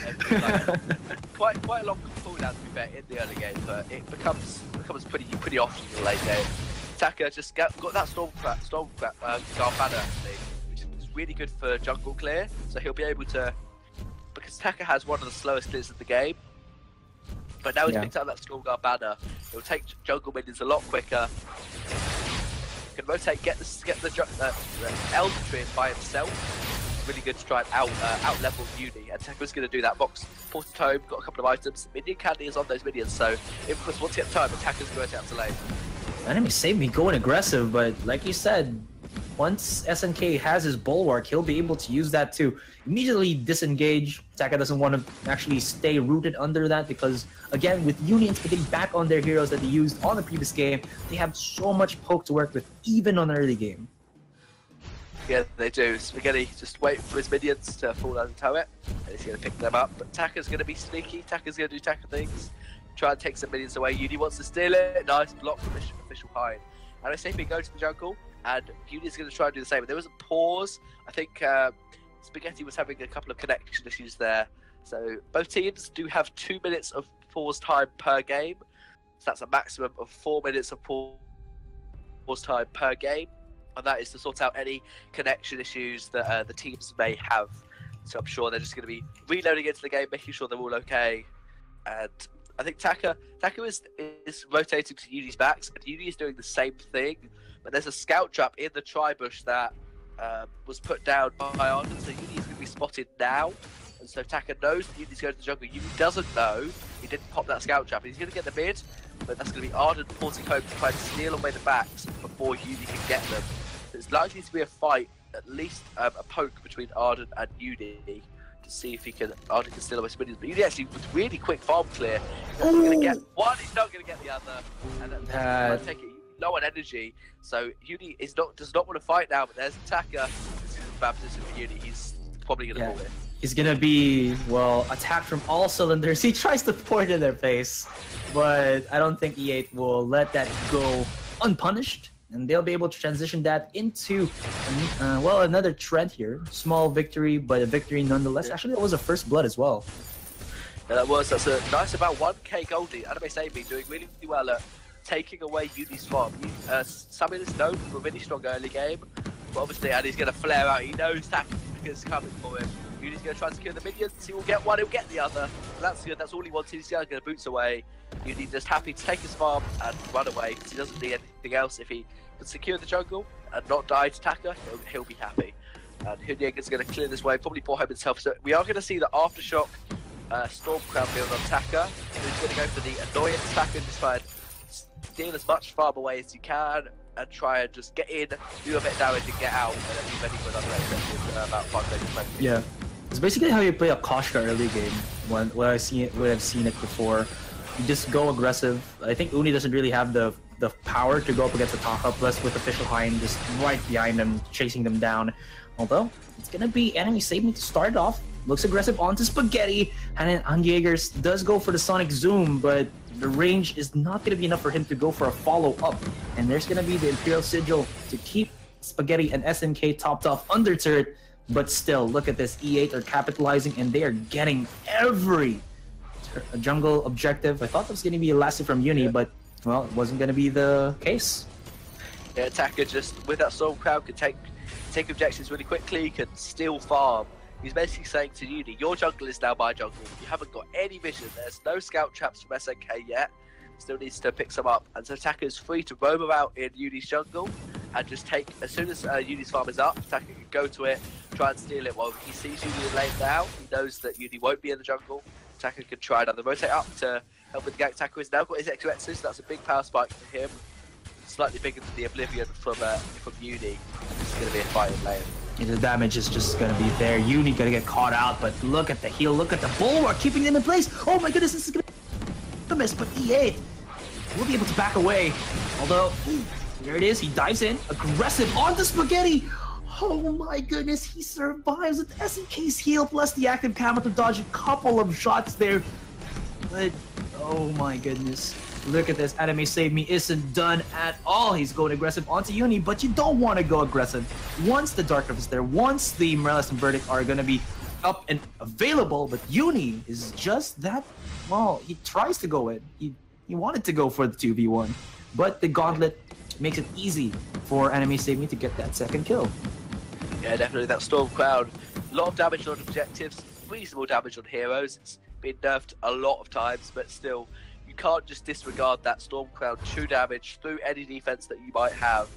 Quite a long cooldown to be fair in the early game, but it becomes pretty often in the late game. Taka just got that Storm Banner actually, which is really good for jungle clear. So he'll be able to, because Taka has one of the slowest clears in the game. But now he's picked up that Stormguard banner. It'll take jungle minions a lot quicker. Can rotate, get the Elder Tree by himself. Really good to try and out level Uni. And Taco's going to do that. Box, Ported Tome, got a couple of items. Minion Candy is on those minions, so if Chris wants to get time, Taco's going to out to lane. Enemy Save Me going aggressive, but like you said, once SNK has his Bulwark, he'll be able to use that to immediately disengage. Taka doesn't want to actually stay rooted under that because, again, with Unions getting back on their heroes that they used on the previous game, they have so much poke to work with, even on early game. Yeah, they do. Spaghetti just waiting for his minions to fall down the turret, and he's going to pick them up. But Taka's going to be sneaky. Taka's going to do Taka things. Try and take some minions away. Uni wants to steal it. Nice block from Official Hind. And I say we go to the jungle, and Uni's going to try and do the same. But there was a pause. I think Spaghetti was having a couple of connection issues there. So both teams do have 2 minutes of pause time per game. So that's a maximum of 4 minutes of pause time per game. And that is to sort out any connection issues that the teams may have. So I'm sure they're just going to be reloading into the game, making sure they're all okay. And I think Taka is rotating to Uni's backs, and Uni is doing the same thing. But there's a scout trap in the tri-bush that was put down by Arden, so Uni is going to be spotted now. And so Taka knows that Uni's going to the jungle. Uni doesn't know he didn't pop that scout trap. He's going to get the mid, but that's going to be Arden porting home to try to steal away the backs before Uni can get them. So it's likely to be a fight, at least a poke between Arden and Uni to see if Arden can steal away some minions. But Uni actually was really quick farm clear. He's not going to get one, he's not going to get the other. And then take it low on energy. So Uni does not want to fight now, but there's Taka. This is a bad position for Uni. He's probably going to pull it. He's going to be, well, attacked from all cylinders. He tries to point in their face, but I don't think E8 will let that go unpunished. And they'll be able to transition that into, well, another trend here. Small victory, but a victory nonetheless. Actually, that was a first blood as well. Yeah, that's a nice about 1k goldie. Anime Sabi doing really well at taking away Uni's farm. Samuel is known for a really strong early game, but obviously, and he's going to flare out. He knows Taka's coming for him. Uni's going to try to secure the minions. He will get one, he'll get the other. That's good. That's all he wants. He's going to boots away. Uni just happy to take his farm and run away because he doesn't need anything else. If he can secure the jungle and not die to Taka, he'll be happy. And Hunyeg going to clear this way, probably pour home himself. So we are going to see the Aftershock Storm Crown build on Taka. So he's going to go for the annoyance Taka and just try and steal as much farm away as you can and try and just get in, do a bit of damage and get out, and then be ready for another exit about 5 minutes. Yeah. It's basically how you play a Koshka early game. When I've seen it before, you just go aggressive. I think Uni doesn't really have the power to go up against the Taka, plus with Official Hind just right behind them, chasing them down. Although it's gonna be Enemy Save Me to start off. Looks aggressive onto Spaghetti, and then Jaegers does go for the Sonic Zoom, but the range is not gonna be enough for him to go for a follow-up. And there's gonna be the Imperial Sigil to keep Spaghetti and SNK topped off under turret. But still, look at this. E8 are capitalizing, and they are getting every jungle objective. I thought that was going to be elastic from Uni, but, well, it wasn't going to be the case. Yeah, Taka just, with that Storm Crowd, can take objectives really quickly, can steal farm. He's basically saying to Uni, your jungle is now my jungle. You haven't got any vision. There's no scout traps from SNK yet. Still needs to pick some up. And so Taka is free to roam about in Uni's jungle and just take, as soon as Uni's farm is up, Taka can go to it, try and steal it. While he sees Uni in lane now, he knows that Uni won't be in the jungle. Taka can try another rotate up to help with the gank. Taka has now got his X-Rexes, so that's a big power spike for him. Slightly bigger than the Oblivion from Uni. It's going to be a fight in lane. Yeah, the damage is just going to be there. Uni going to get caught out, but look at the heal, look at the Bulwark, keeping them in place. Oh my goodness, this is going to miss, but E8 will be able to back away. Although, there it is, he dives in, aggressive onto Spaghetti. Oh my goodness, he survives with SNK's heal plus the active camera to dodge a couple of shots there. But, oh my goodness. Look at this, Anime Save Me isn't done at all. He's going aggressive onto Uni, but you don't want to go aggressive. Once the Dark Rift is there, once the Morales and Verdict are going to be up and available, but Uni is just that, well, he tries to go in. He wanted to go for the 2v1, but the Gauntlet makes it easy for Enemy Save Me to get that second kill. Yeah, definitely that Storm Crowd. A lot of damage on objectives, reasonable damage on heroes. It's been nerfed a lot of times, but still, you can't just disregard that Storm Cloud 2 damage through any defense that you might have.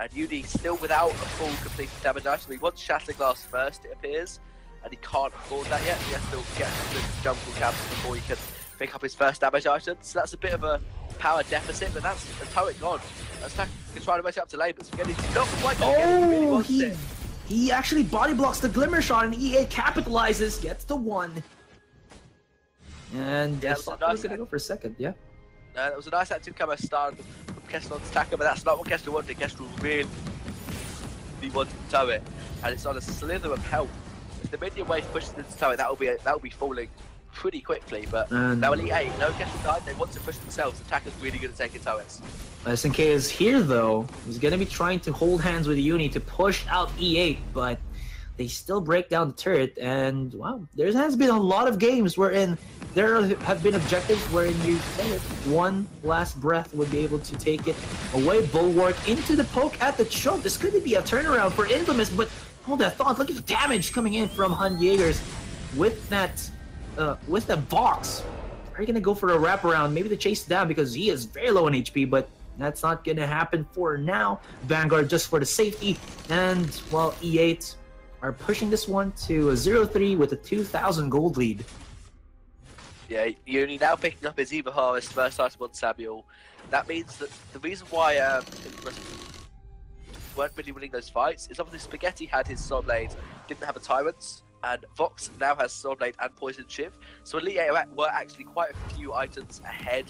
And Uni still without a full completed damage item. He wants Shatter Glass first, it appears, and he can't afford that yet. He has to get the jungle camps before he can pick up his first damage item. So that's a bit of a power deficit, but that's a turret gone. Attack can try to make it up to lane, but Spaghetti's not quite going to get it. He really wants it. He actually body blocks the Glimmer Shot, and EA capitalizes, gets the 1. And yeah, I was gonna go for a second, yeah. That was a nice active cover start from Kestrel's attacker, but that's not what Kestrel wanted. Kestrel really wanted the turret, and it's on a slither of health. If the minion wave pushes into the turret, that will be falling pretty quickly. But now Elite 8, no Kestrel died. They want to push themselves. Attacker's really good at taking turrets. SNK is here though. He's gonna be trying to hold hands with Uni to push out E8, but they still break down the turret. And wow, there has been a lot of games wherein there have been objectives wherein you said it, one last breath would be able to take it away. Bulwark into the poke at the choke. This could be a turnaround for Infamous, but hold that thought. Look at the damage coming in from Hun Jaegers with that box. Are you gonna go for a wraparound? Maybe to chase down because he is very low on HP, but that's not gonna happen for now. Vanguard just for the safety, and while E8 are pushing this one to a 0-3 with a 2,000 gold lead. Yeah, Uni now picking up his Eva Harvest first item on Samuel. That means that the reason why weren't really winning those fights is obviously Spaghetti had his Sword Blade, didn't have a Tyrants, and Vox now has Sword Blade and Poison Shiv. So Elite 8 were actually quite a few items ahead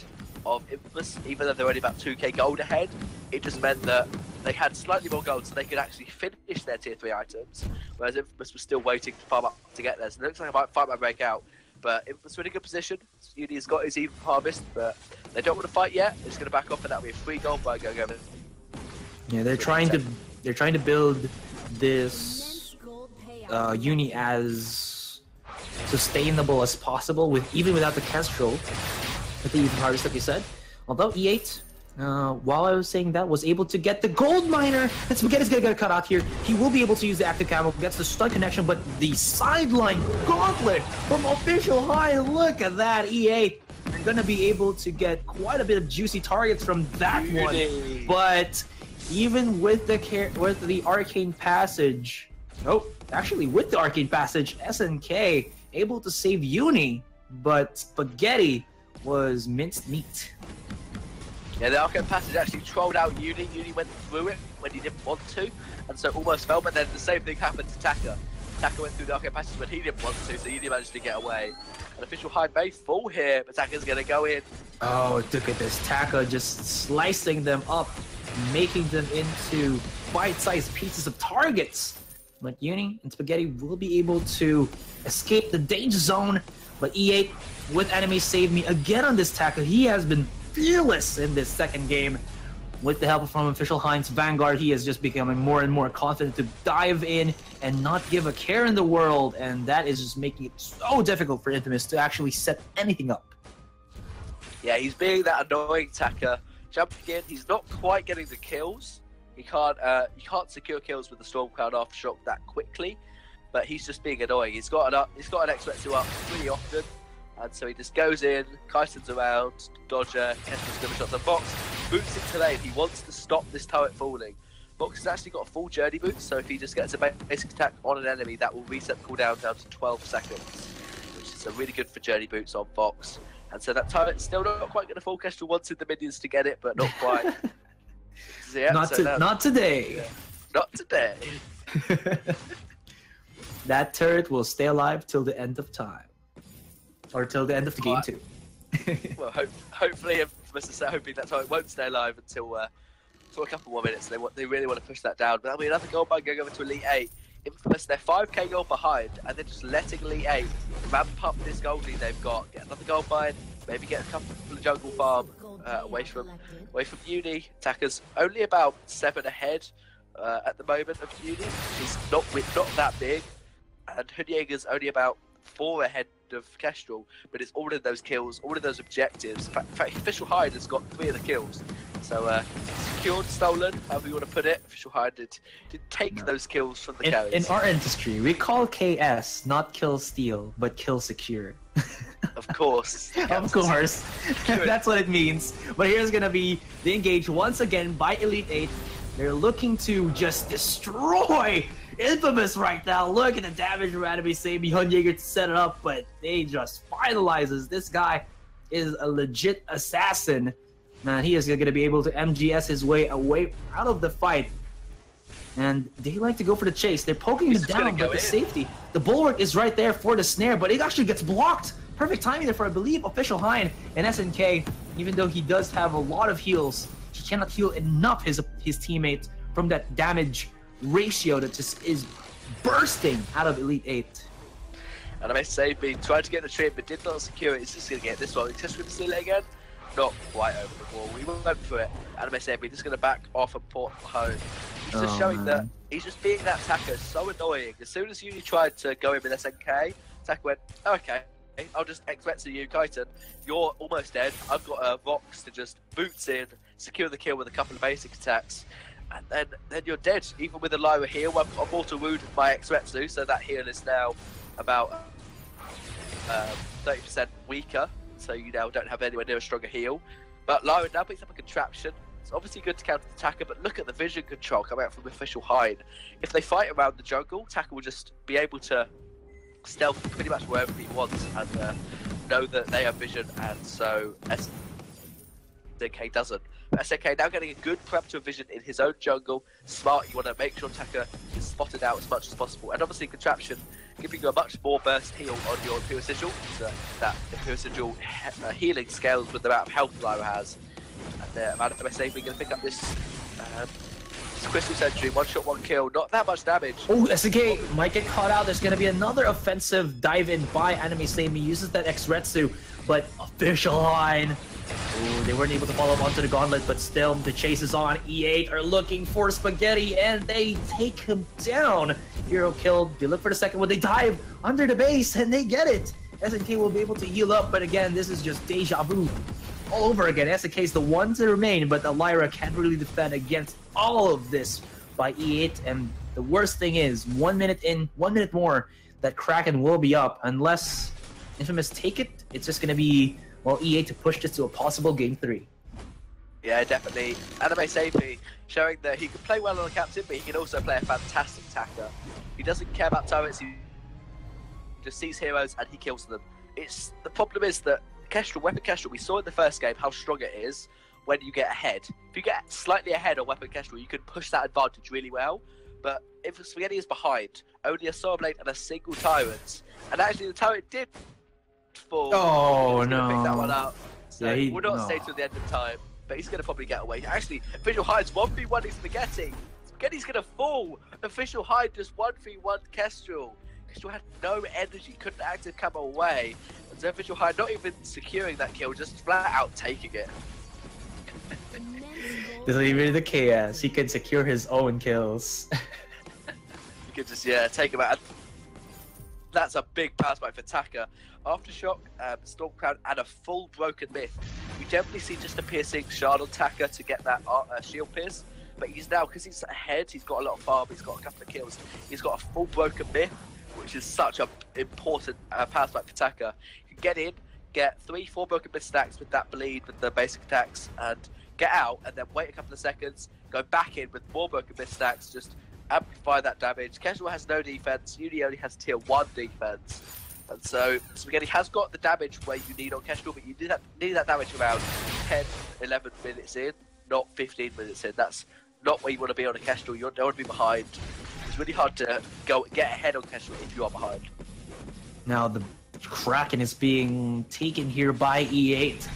of Infamous, even though they're only about 2k gold ahead. It just meant that they had slightly more gold, so they could actually finish their tier 3 items, whereas Infamous was still waiting to farm up to get there. So it looks like a fight might break out. But Infamous are in a good position. Uni's got his Eve Harvest, but they don't want to fight yet. They're just going to back off, and that'll be a free gold by going over. Yeah, they're trying to build this Uni as sustainable as possible, even without the Kestrel, with the Eve Harvest, like you said. Although E8, while I was saying that, was able to get the gold miner, and Spaghetti's gonna get a cut out here. He will be able to use the active camo, gets the stun connection, but the sideline gauntlet from Official High, look at that, E8. You're gonna be able to get quite a bit of juicy targets from that one. But even with the Arcane Passage, actually with the Arcane Passage, SNK able to save Uni, but Spaghetti was minced meat. Yeah, the Arcane Passage actually trolled out Uni. Uni went through it when he didn't want to, and so almost fell, but then the same thing happened to Taka. Taka went through the Arcane Passage when he didn't want to, so Uni managed to get away. An Official High may fall here, but Taka's going to go in. Oh, look at this. Taka just slicing them up, making them into bite-sized pieces of targets. But Uni and Spaghetti will be able to escape the danger zone, but E8 with Enemy Save Me again on this Taka. He has been fearless in this second game. With the help from Official Hind's Vanguard, he is just becoming more and more confident to dive in and not give a care in the world, and that is just making it so difficult for Infamous to actually set anything up. Yeah, he's being that annoying Taka. Jumping in, he's not quite getting the kills. You can't secure kills with the Storm Cloud Aftershock that quickly, but he's just being annoying. He's got an X-Wetsu up pretty often, and so he just goes in, Kaisen's around, Dodger, Kestrel's gonna shot the Vox, boots into lane. He wants to stop this turret falling. Vox has actually got a full journey boot, so if he just gets a basic attack on an enemy, that will reset the cooldown down to 12 seconds, which is really good for journey boots on Vox. And so that turret's still not quite going to fall. Kestrel wanted the minions to get it, but not quite. So yeah, not today. Yeah. Not today. That turret will stay alive till the end of time. Or till the end of the game too. Well, hopefully, hoping that turret won't stay alive until a couple more minutes. They really want to push that down. But that'll be another gold by going over to Elite 8. Infamous, they're 5k gold behind, and they're just letting Elite 8 ramp up this gold lead they've got. Get another gold mine, maybe get a couple of jungle farm away from Uni. Takka's only about 7 ahead at the moment of Uni, which is not that big, and Hun Jaegers only about 4 ahead of Kestrel, but it's all of those kills, all of those objectives. In fact, Official Hyde has got 3 of the kills. So, secured, stolen, however you want to put it. Official Hyde did take those kills from the carries. In our industry, we call KS not kill steal, but kill secure. Of course. Of course. That's what it means. But here's gonna be the engage once again by Elite 8. They're looking to just destroy Infamous right now. Look at the damage from Anime Sabi. Jaeger to set it up, but they just finalizes. This guy is a legit assassin. Man, he is gonna be able to MGS his way away out of the fight. And they like to go for the chase. They're poking him down, but the safety. The bulwark is right there for the snare, but it actually gets blocked. Perfect timing there for, I believe, Official Hein. And SNK, even though he does have a lot of heals, he cannot heal enough his teammates from that damage ratio that just is bursting out of Elite 8. And I may say, being trying to get the trade, but did not secure it. It's just going to get this one. He's just going to steal it again. Not quite over the wall. We went for it. And I may say, we're just going to back off and port home. He's just showing that he's just being that attacker. So annoying. As soon as you tried to go in with SNK, attacker went, oh, okay, I'll just X-Retsu you, Kaiten. You're almost dead. I've got a Vox to just boots in, secure the kill with a couple of basic attacks, and then you're dead. Even with a Lyra heal, I've got a mortal wound by X-Retsu, so that heal is now about 30% weaker, so you now don't have anywhere near a stronger heal. But Lyra now picks up a contraption. It's obviously good to counter the attacker, but look at the vision control coming out from Official Hein. If they fight around the jungle, attacker will just be able to stealth pretty much wherever he wants and know that they have vision, and so SNK doesn't. But SNK now getting a good preemptive vision in his own jungle. Smart, you want to make sure attacker is spotted out as much as possible, and obviously contraption giving you a much more burst heal on your Imperial Sigil, so that Imperial Sigil healing scales with the amount of health Lyra has. And amount of MSA, we're going to pick up this Crystal Sentry, one shot, one kill, not that much damage. Oh, SNK might get caught out. There's going to be another offensive dive in by Anime Sami. Uses that X-Retsu, but Official Hein. Ooh, they weren't able to follow up onto the gauntlet, but still the chase is on. E8 are looking for Spaghetti, and they take him down. Hero killed. They look for the second one. They dive under the base, and they get it. SNK will be able to heal up, but again, this is just deja vu all over again. SNK is the one to remain, but the Lyra can't really defend against all of this by E8. And the worst thing is, 1 minute in, 1 minute more, that Kraken will be up. Unless Infamous take it, it's just going to be, well, E8 to push this to a possible Game 3. Yeah, definitely. Anime Safety showing that he can play well on the captain, but he can also play a fantastic attacker. He doesn't care about turrets, he just sees heroes and he kills them. The problem is that Kestrel, Weapon Kestrel, we saw in the first game how strong it is when you get ahead. If you get slightly ahead on Weapon Kestrel, you can push that advantage really well. But if Spaghetti is behind, only a Sword Blade and a single Tyrant, and actually the Tyrant did fall. Oh, no. Pick that one up. So yeah, we'll not stay till the end of time, but he's going to probably get away. Actually, Official Hein's 1v1 Spaghetti. Spaghetti's going to fall. Official Hein just 1v1 Kestrel. Kestrel had no energy, couldn't active camo away. And so Official Hein not even securing that kill, just flat out taking it. Doesn't even the chaos. He can secure his own kills. You can just, yeah, take him out. That's a big power spike for Taka. Aftershock, Stormcloud, and a full Broken Myth. We generally see just a piercing shard on Taka to get that shield pierce, but he's now, because he's ahead, he's got a lot of farm, he's got a couple of kills, he's got a full Broken Myth, which is such an important power spike for Taka. You can get in, get 3-4 Broken Myth stacks with that bleed, with the basic attacks, and get out, and then wait a couple of seconds, go back in with more Broken Myth stacks, just amplify that damage. Kestrel has no defense, Uni only has tier 1 defense. And so Spaghetti has got the damage where you need on Kestrel, but you need that damage around 10, 11 minutes in, not 15 minutes in. That's not where you want to be on a Kestrel. You don't want to be behind. It's really hard to get ahead on Kestrel if you are behind. Now the Kraken is being taken here by E8.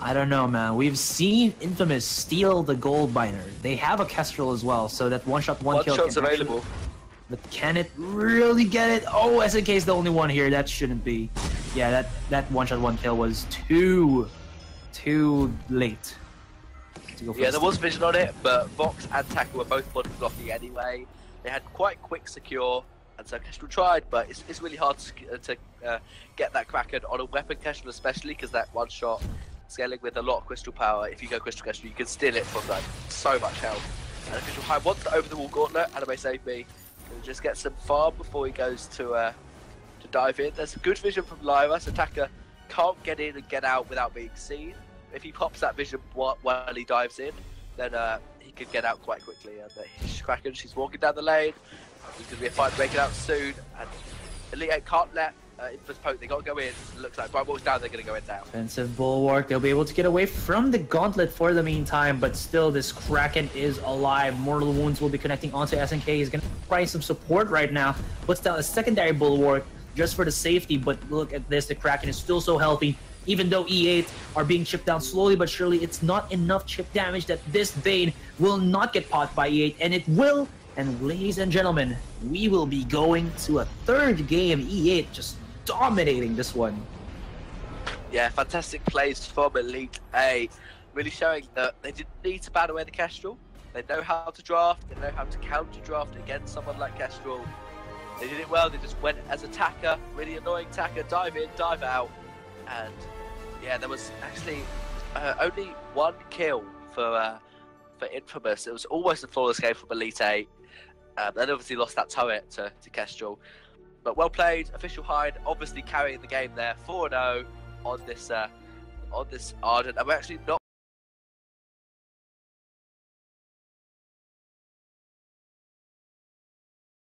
I don't know, man. We've seen Infamous steal the gold miner. They have a Kestrel as well, so that one shot, one kill. One shot's available. But can it really get it? Oh, SNK is the only one here. That shouldn't be. Yeah, that one shot, one kill was too late. Yeah, there was vision on it, but Vox and Taka were both body blocking anyway. They had quite quick secure, and so Kestrel tried, but it's really hard to get that Kraken on a weapon Kestrel, especially because that one shot scaling with a lot of crystal power. If you go Crystal Kestrel, you can steal it from like so much health. And Official Hein wants the over the wall gauntlet. Anime save me. He'll just get some farm before he goes to to dive in. There's a good vision from Lyra, so Taka can't get in and get out without being seen. If he pops that vision while he dives in, then he can get out quite quickly. And Kraken, she's walking down the lane. There's going to be a fight breaking out soon, and Elite 8 can't let Infamous poke. They got to go in. It looks like Bright Wall's down. They're going to go in now. Offensive bulwark. They'll be able to get away from the gauntlet for the meantime, but still, this Kraken is alive. Mortal Wounds will be connecting onto SNK. He's going to try some support right now. Puts down a secondary bulwark just for the safety, but look at this. The Kraken is still so healthy. Even though E8 are being chipped down slowly but surely, it's not enough chip damage that this Bane will not get popped by E8, and it will. And ladies and gentlemen, we will be going to a third game. E8 just dominating this one. Yeah, fantastic plays from Elite 8. Really showing that they didn't need to ban away the Kestrel. They know how to draft. They know how to counter draft against someone like Kestrel. They did it well. They just went as attacker. Really annoying attacker. Dive in, dive out. And yeah, there was actually only one kill for Infamous. It was almost a flawless game from Elite 8. They obviously lost that turret to Kestrel. But well played, official Hyde, obviously carrying the game there, 4-0 on this Ardent. And we're actually not